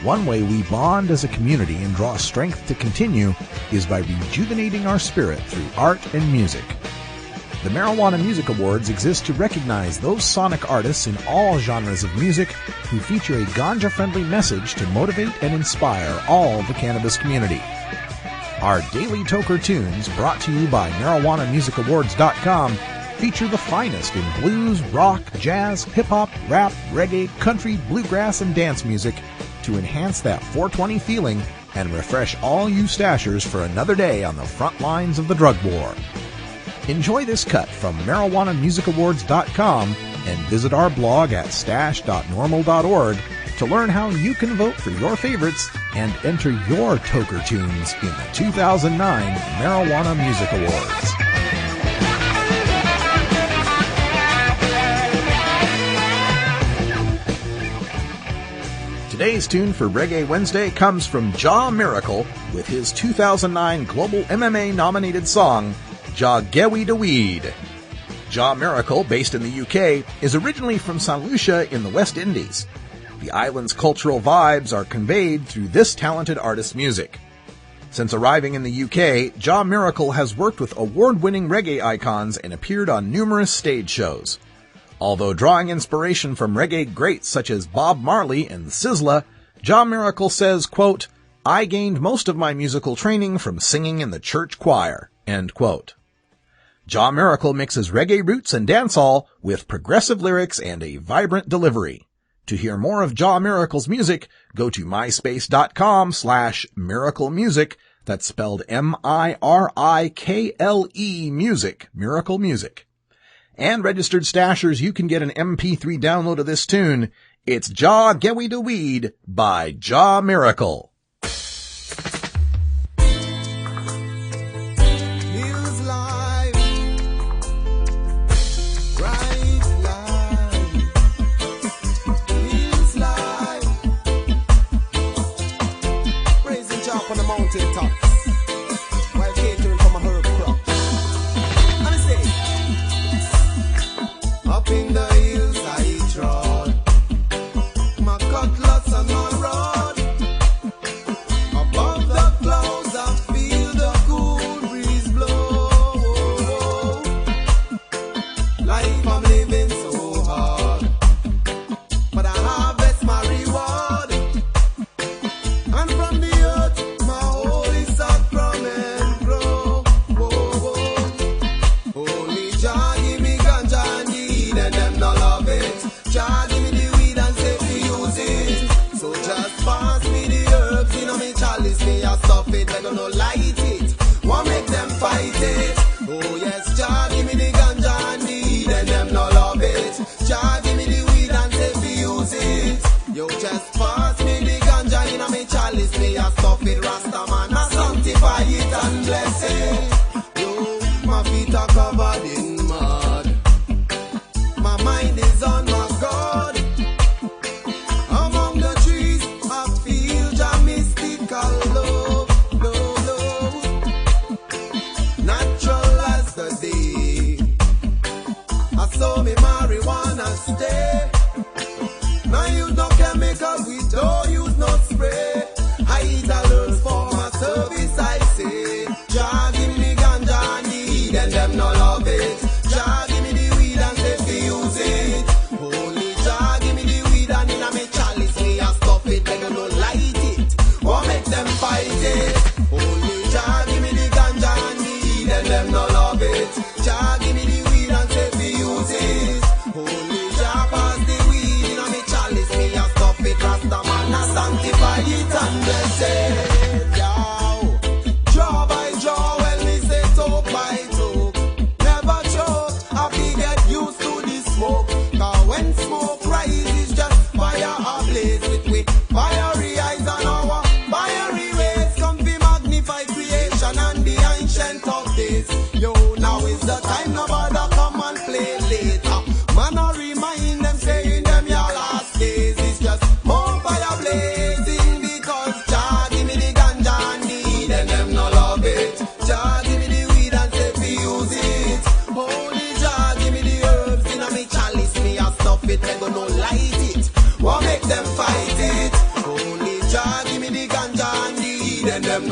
One way we bond as a community and draw strength to continue is by rejuvenating our spirit through art and music. The Marijuana Music Awards exist to recognize those sonic artists in all genres of music who feature a ganja-friendly message to motivate and inspire all the cannabis community. Our daily Toker tunes, brought to you by MarijuanaMusicAwards.com, feature the finest in blues, rock, jazz, hip-hop, rap, reggae, country, bluegrass, and dance music to enhance that 420 feeling and refresh all you stashers for another day on the front lines of the drug war. Enjoy this cut from MarijuanaMusicAwards.com and visit our blog at stash.normal.org to learn how you can vote for your favorites and enter your Toker tunes in the 2009 Marijuana Music Awards. Today's tune for Reggae Wednesday comes from Ja Miracle with his 2009 Global MMA nominated song, Ja Gewi de Weed. Ja Miracle, based in the UK, is originally from St. Lucia in the West Indies. The island's cultural vibes are conveyed through this talented artist's music. Since arriving in the UK, Ja Miracle has worked with award-winning reggae icons and appeared on numerous stage shows. Although drawing inspiration from reggae greats such as Bob Marley and Sizzla, Ja Miracle says, quote, "I gained most of my musical training from singing in the church choir," end quote. Ja Miracle mixes reggae roots and dancehall with progressive lyrics and a vibrant delivery. To hear more of Ja Miracle's music, go to myspace.com/Miracle Music. That's spelled MIRIKLE Music, Miracle Music. And registered stashers, you can get an MP3 download of this tune. It's Ja Gewi de Weed by Ja Miracle. On the mountain tops while catering for my herb crops. And I say, up in the hills I trod, my cutlass on my rod.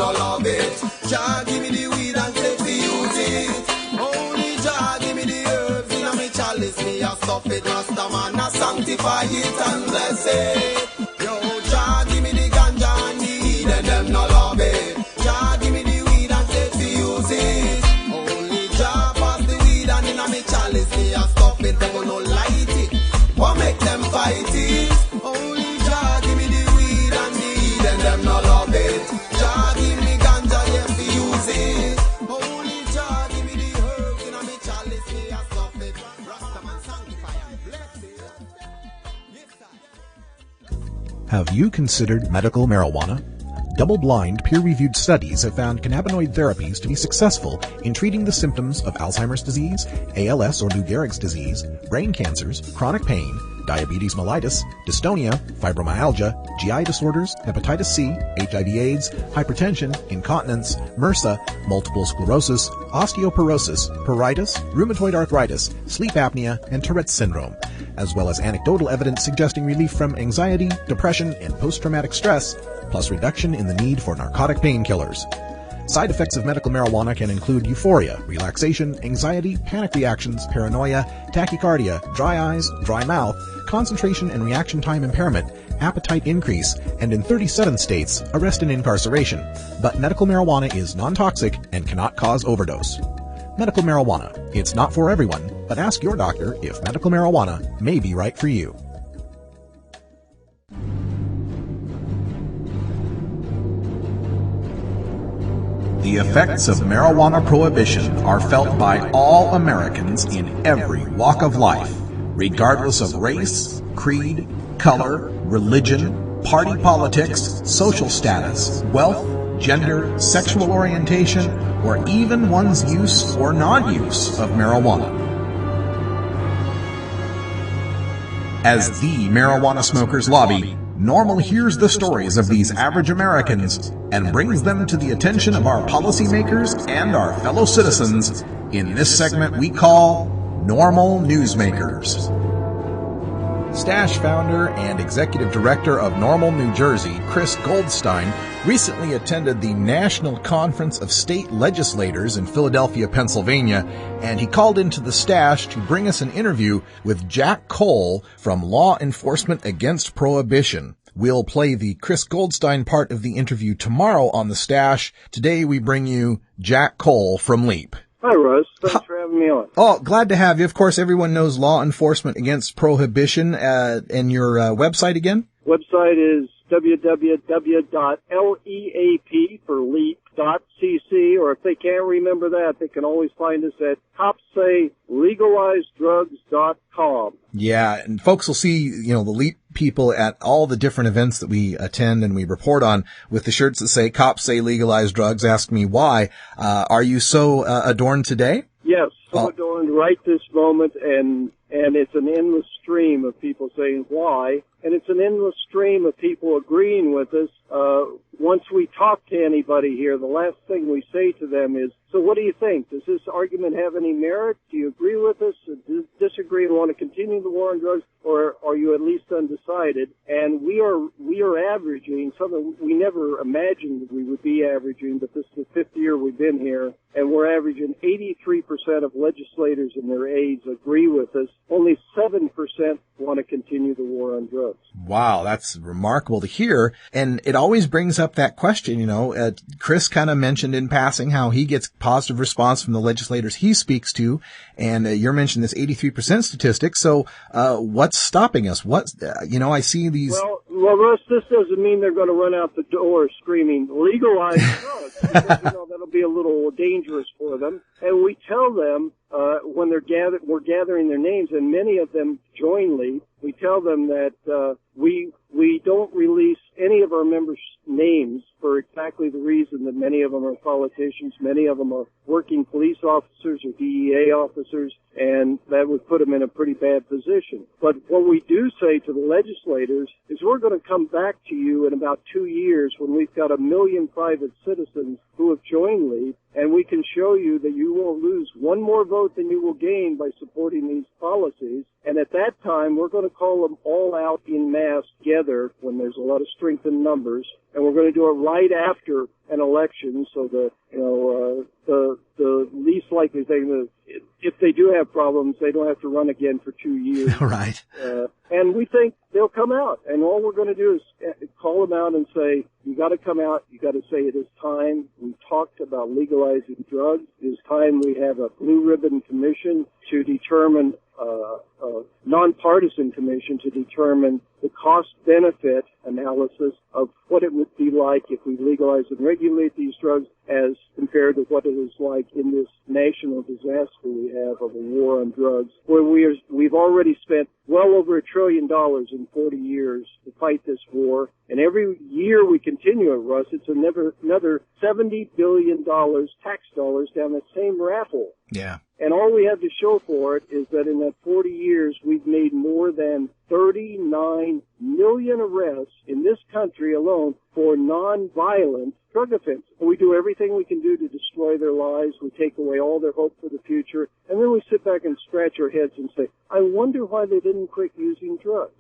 no love it. Jah give me the weed and take the use it. Only Jah give me the herbs in a me chalice. Me a stuff it, Rasta man a sanctify it and bless it. Yo, Jah give me the ganja and the weed and them no love it. Jah give me the weed and take the use it. Only Jah pass the weed and in a me chalice. Me a stuff it, them will no light it. What make them fight it? Only Jah give me the weed and the weed and them no love it. Jah give me ganja, them fi use it. Only Jah give me the herbs in a me chalice. Me a stuff it. Rasta man sanctify and bless it. Yes, sir. Have you considered medical marijuana? Double-blind, peer-reviewed studies have found cannabinoid therapies to be successful in treating the symptoms of Alzheimer's disease, ALS or Lou Gehrig's disease, brain cancers, chronic pain, diabetes mellitus, dystonia, fibromyalgia, GI disorders, hepatitis C, HIV/AIDS, hypertension, incontinence, MRSA, multiple sclerosis, osteoporosis, pruritus, rheumatoid arthritis, sleep apnea, and Tourette's syndrome, as well as anecdotal evidence suggesting relief from anxiety, depression, and post-traumatic stress, plus reduction in the need for narcotic painkillers. Side effects of medical marijuana can include euphoria, relaxation, anxiety, panic reactions, paranoia, tachycardia, dry eyes, dry mouth, concentration and reaction time impairment, appetite increase, and in 37 states, arrest and incarceration. But medical marijuana is non-toxic and cannot cause overdose. Medical marijuana. It's not for everyone, but ask your doctor if medical marijuana may be right for you. The effects of marijuana prohibition are felt by all Americans in every walk of life, regardless of race, creed, color, religion, party politics, social status, wealth, gender, sexual orientation, or even one's use or non-use of marijuana. As the marijuana smokers lobby, NORML hears the stories of these average Americans and brings them to the attention of our policymakers and our fellow citizens in this segment we call NORML Newsmakers. Stash founder and executive director of NORML New Jersey, Chris Goldstein, recently attended the National Conference of State Legislators in Philadelphia, Pennsylvania, and he called into the Stash to bring us an interview with Jack Cole from Law Enforcement Against Prohibition. We'll play the Chris Goldstein part of the interview tomorrow on the Stash. Today we bring you Jack Cole from LEAP. Hi, Russ. Thanks for having me on. Oh, glad to have you. Of course, everyone knows Law Enforcement Against Prohibition, and your website again? Website is www.leap for leap.cc, or if they can't remember that, they can always find us at copsaylegalizedrugs.com. Yeah, and folks will see, the LEAP people at all the different events that we attend and we report on with the shirts that say "Cops Say Legalize Drugs, Ask Me Why." Are you so adorned today? Yes, so adorned right this moment, and it's an endless stream of people saying why, and it's an endless stream of people agreeing with us. Once we talk to anybody here, the last thing we say to them is, so what do you think? Does this argument have any merit? Do you agree with us? Disagree and want to continue the war on drugs? Or are you at least undecided? And we are averaging something we never imagined that we would be averaging, but this is the fifth year we've been here, and we're averaging 83% of legislators and their aides agree with us. Only 7% want to continue the war on drugs. Wow, that's remarkable to hear. And it always brings up that question, Chris kind of mentioned in passing how he gets positive response from the legislators he speaks to, and you're mentioning this 83% statistic. So, what's stopping us? I see these. Well, Russ, this doesn't mean they're going to run out the door screaming, legalize drugs, because, that'll be a little dangerous for them. And we tell them, when we're gathering their names, and many of them join LEAP, we tell them that, we don't release any of our members' names for exactly the reason that many of them are politicians, many of them are working police officers or DEA officers, and that would put them in a pretty bad position. But what we do say to the legislators is we're going to come back to you in about 2 years when we've got 1 million private citizens who have joined LEAP, and we can show you that you won't lose one more vote than you will gain by supporting these policies. And at that time, we're going to call them all out in mass together when there's a lot of strength in numbers, and we're going to do it right after an election, so the least likely thing is if they do have problems, they don't have to run again for 2 years. Right. And we think they'll come out, and all we're going to do is call them out and say, you got to come out, you got to say it is time. We talked about legalizing drugs. It is time we have a blue ribbon commission to determine, a nonpartisan commission to determine the cost-benefit analysis of what it would be like if we legalize and regulate these drugs as compared to what it is like in this national disaster we have of a war on drugs, where we've already spent well over $1 trillion in 40 years to fight this war. And every year we continue it, Russ, it's another $70 billion tax dollars down the same rat hole. Yeah. And all we have to show for it is that in that 40 years, we've made more than 39 million arrests in this country alone for nonviolent drug offenses. We do everything we can do to destroy their lives. We take away all their hope for the future. And then we sit back and scratch our heads and say, I wonder why they didn't quit using drugs.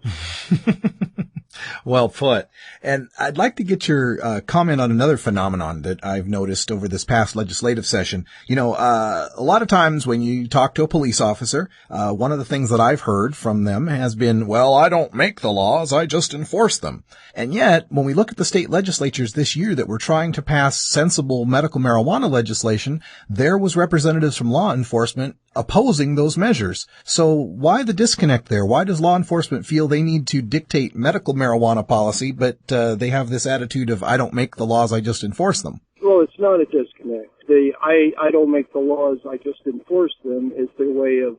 Well put. And I'd like to get your comment on another phenomenon that I've noticed over this past legislative session. You know, a lot of times when you talk to a police officer, one of the things that I've heard from them has been, well, I don't make the laws, I just enforce them. And yet, when we look at the state legislatures this year that were trying to pass sensible medical marijuana legislation, there was representatives from law enforcement opposing those measures. So why the disconnect there? Why does law enforcement feel they need to dictate medical marijuana policy, but they have this attitude of, I don't make the laws, I just enforce them? Well, it's not a disconnect. I don't make the laws, I just enforce them is their way of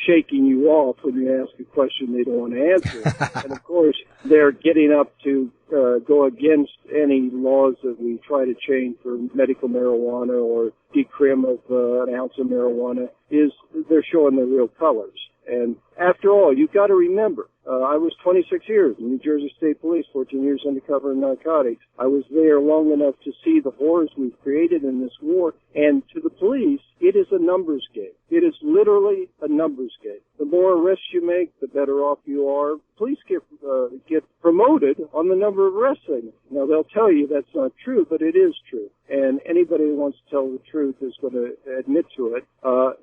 shaking you off when you ask a question they don't want to answer. And of course, they're getting up to go against any laws that we try to change for medical marijuana or decrim of an ounce of marijuana. They're showing their real colors. And after all, you've got to remember, I was 26 years in New Jersey State Police, 14 years undercover in narcotics. I was there long enough to see the horrors we've created in this war. And to the police, it is a numbers game. It is literally a numbers game. The more arrests you make, the better off you are. Police get promoted on the number of arrests they make. Now, they'll tell you that's not true, but it is true. And anybody who wants to tell the truth is going to admit to it.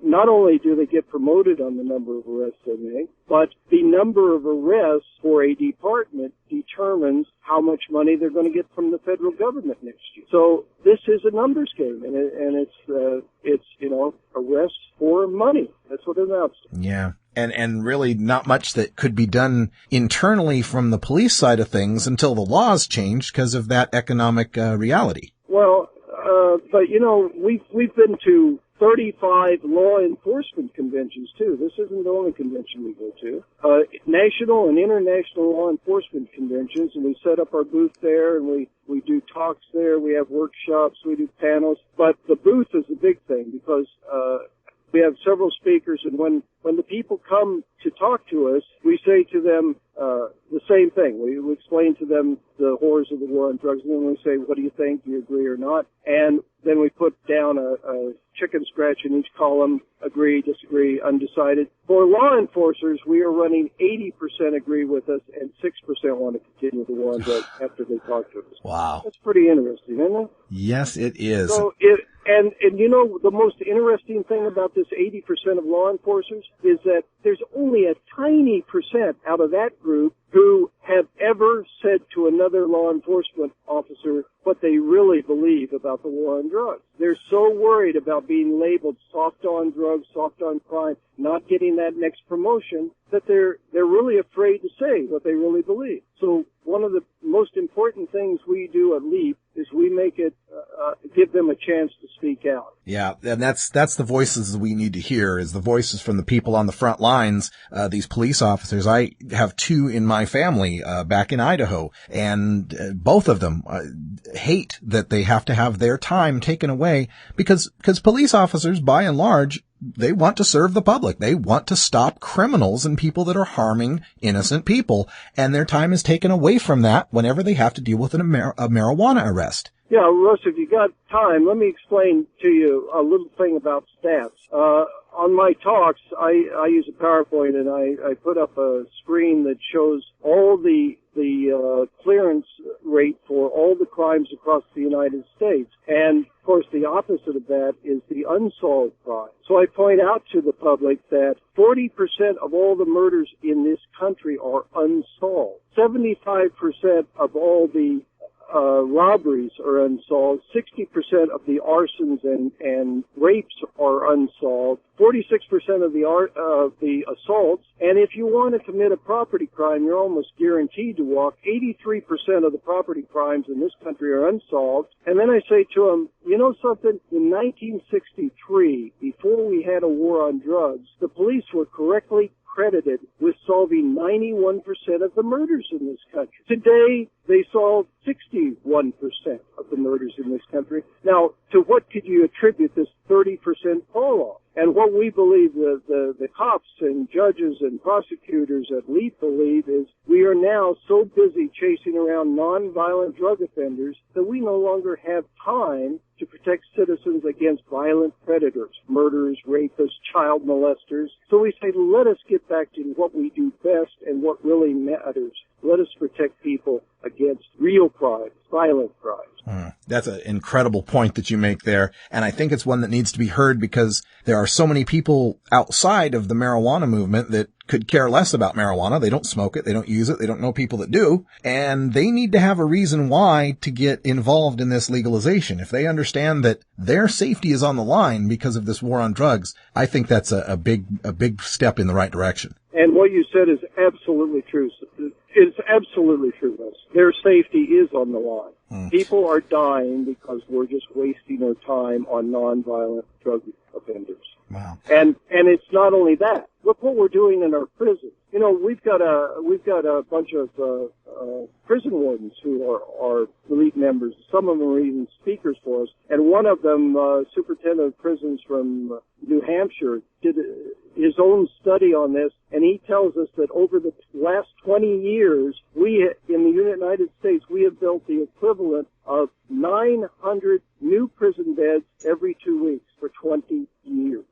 Not only do they get promoted on the number of arrests they make, but the number of arrests for a department determines how much money they're going to get from the federal government next year. So this is a numbers game, and it's arrests for money. That's what it amounts to. Yeah. And really not much that could be done internally from the police side of things until the laws change because of that economic reality. Well, but we've been to 35 law enforcement conventions too. This isn't the only convention we go to. National and international law enforcement conventions, and we set up our booth there, and we do talks there. We have workshops, we do panels. But the booth is a big thing because we have several speakers, and when the people come to talk to us, we say to them the same thing. We explain to them the horrors of the war on drugs, and then we say, what do you think? Do you agree or not? And then we put down a chicken scratch in each column, agree, disagree, undecided. For law enforcers, we are running 80% agree with us and 6% want to continue the war on drugs after they talk to us. Wow. That's pretty interesting, isn't it? Yes, it is. So and the most interesting thing about this 80% of law enforcers is that there's only a tiny percent out of that group who have ever said to another law enforcement officer what they really believe about the war on drugs. They're so worried about being labeled soft on drugs, soft on crime, not getting that next promotion, that they're really afraid to say what they really believe. So one of the most important things we do at LEAP is we make it give them a chance to speak out. Yeah, and that's the voices we need to hear, is the voices from the people on the front lines, these police officers. I have two in my family back in Idaho, and both of them hate that they have to have their time taken away because police officers, by and large, they want to serve the public. They want to stop criminals and people that are harming innocent people, and their time is taken away from that whenever they have to deal with a marijuana arrest. Yeah, Russ, if you got time, let me explain to you a little thing about stats. On my talks, I use a PowerPoint, and I put up a screen that shows all the clearance rate for all the crimes across the United States. And, of course, the opposite of that is the unsolved crime. So I point out to the public that 40% of all the murders in this country are unsolved. 75% of all the robberies are unsolved. 60% of the arsons and rapes are unsolved. 46% of the assaults. And if you want to commit a property crime, you're almost guaranteed to walk. 83% of the property crimes in this country are unsolved. And then I say to them, you know something? In 1963, before we had a war on drugs, the police were correctly credited with solving 91% of the murders in this country. Today, they solve 61% of the murders in this country. Now, to what could you attribute this 30% fall-off? And what we believe the cops and judges and prosecutors at LEAP believe is we are now so busy chasing around nonviolent drug offenders that we no longer have time to protect citizens against violent predators, murderers, rapists, child molesters. So we say, let us get back to what we do best and what really matters. Let us protect people against real crimes, violent crimes. That's an incredible point that you make there. And I think it's one that needs to be heard because there are so many people outside of the marijuana movement that could care less about marijuana. They don't smoke it. They don't use it. They don't know people that do. And they need to have a reason why to get involved in this legalization. If they understand that their safety is on the line because of this war on drugs, I think that's a big step in the right direction. And what you said is absolutely true. It's absolutely true. Their safety is on the line. People are dying because we're just wasting our time on nonviolent drug offenders. Wow. And it's not only that. Look what we're doing in our prisons. You know, we've got a bunch of prison wardens who are elite members. Some of them are even speakers for us. And one of them, superintendent of prisons from New Hampshire, did his own study on this, and he tells us that over the last 20 years, we in the United States, we have built the equivalent of 900 new prison beds every 2 weeks for 20 years.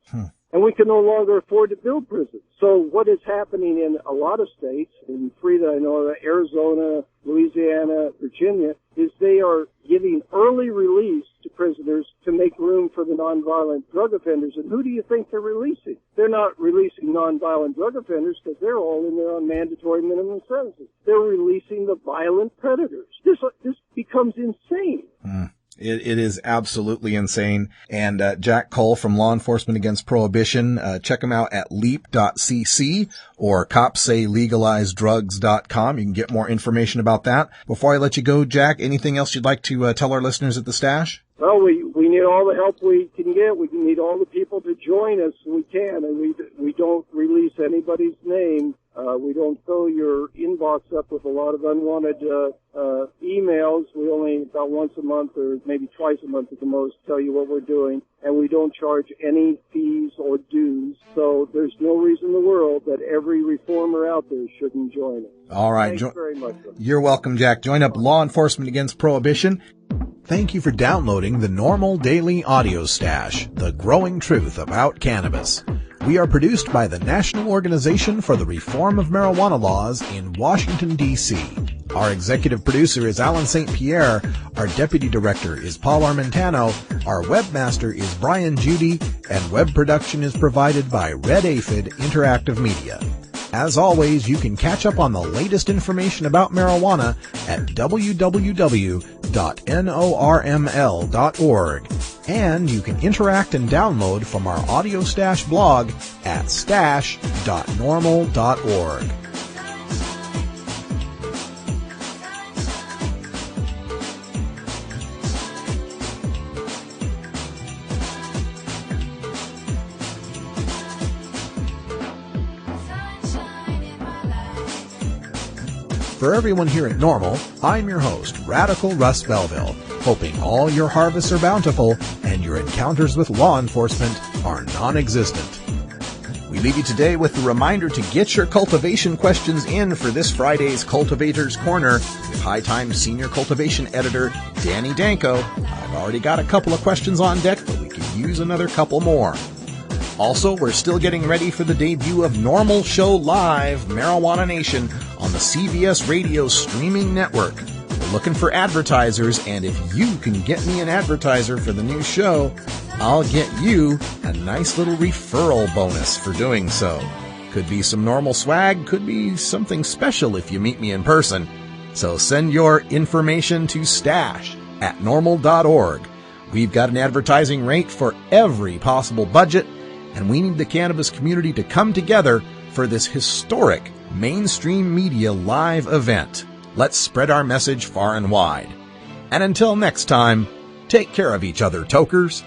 And we can no longer afford to build prisons. So what is happening in a lot of states, in three that I know of, Arizona, Louisiana, Virginia, is they are giving early release to prisoners to make room for the nonviolent drug offenders. And who do you think they're releasing? They're not releasing nonviolent drug offenders because they're all in there on mandatory minimum sentences. They're releasing the violent predators. This becomes insane. It is absolutely insane. And Jack Cole from Law Enforcement Against Prohibition, check him out at leap.cc or copsaylegalizedrugs.com. You can get more information about that. Before I let you go, Jack, anything else you'd like to tell our listeners at the Stash? Well, we need all the help we can get. We need all the people to join us we can, and we don't release anybody's name. We don't fill your inbox up with a lot of unwanted emails. We only about once a month or maybe twice a month at the most tell you what we're doing, and we don't charge any fees or dues. So there's no reason in the world that every reformer out there shouldn't join us. All right. Thanks very much. You're welcome, Jack. Join up Law Enforcement Against Prohibition. Thank you for downloading the NORML Daily Audio Stash, the growing truth about cannabis. We are produced by the National Organization for the Reform of Marijuana Laws in Washington, D.C. Our executive producer is Alan St. Pierre. Our deputy director is Paul Armentano. Our webmaster is Brian Judy. And web production is provided by Red Aphid Interactive Media. As always, you can catch up on the latest information about marijuana at www.norml.org. And you can interact and download from our Audio Stash blog at stash.norml.org. For everyone here at NORML, I'm your host, Radical Russ Belville, hoping all your harvests are bountiful and your encounters with law enforcement are non-existent. We leave you today with the reminder to get your cultivation questions in for this Friday's Cultivator's Corner with High Times Senior Cultivation Editor Danny Danko. I've already got a couple of questions on deck, but we could use another couple more. Also, we're still getting ready for the debut of NORML Show Live, Marijuana Nation, on the CBS Radio streaming network. looking for advertisers, and if you can get me an advertiser for the new show, I'll get you a nice little referral bonus for doing so. Could be some normal swag, could be something special if you meet me in person. So send your information to stash@normal.org. We've got an advertising rate for every possible budget, and we need the cannabis community to come together for this historic mainstream media live event. Let's spread our message far and wide. And until next time, take care of each other, tokers.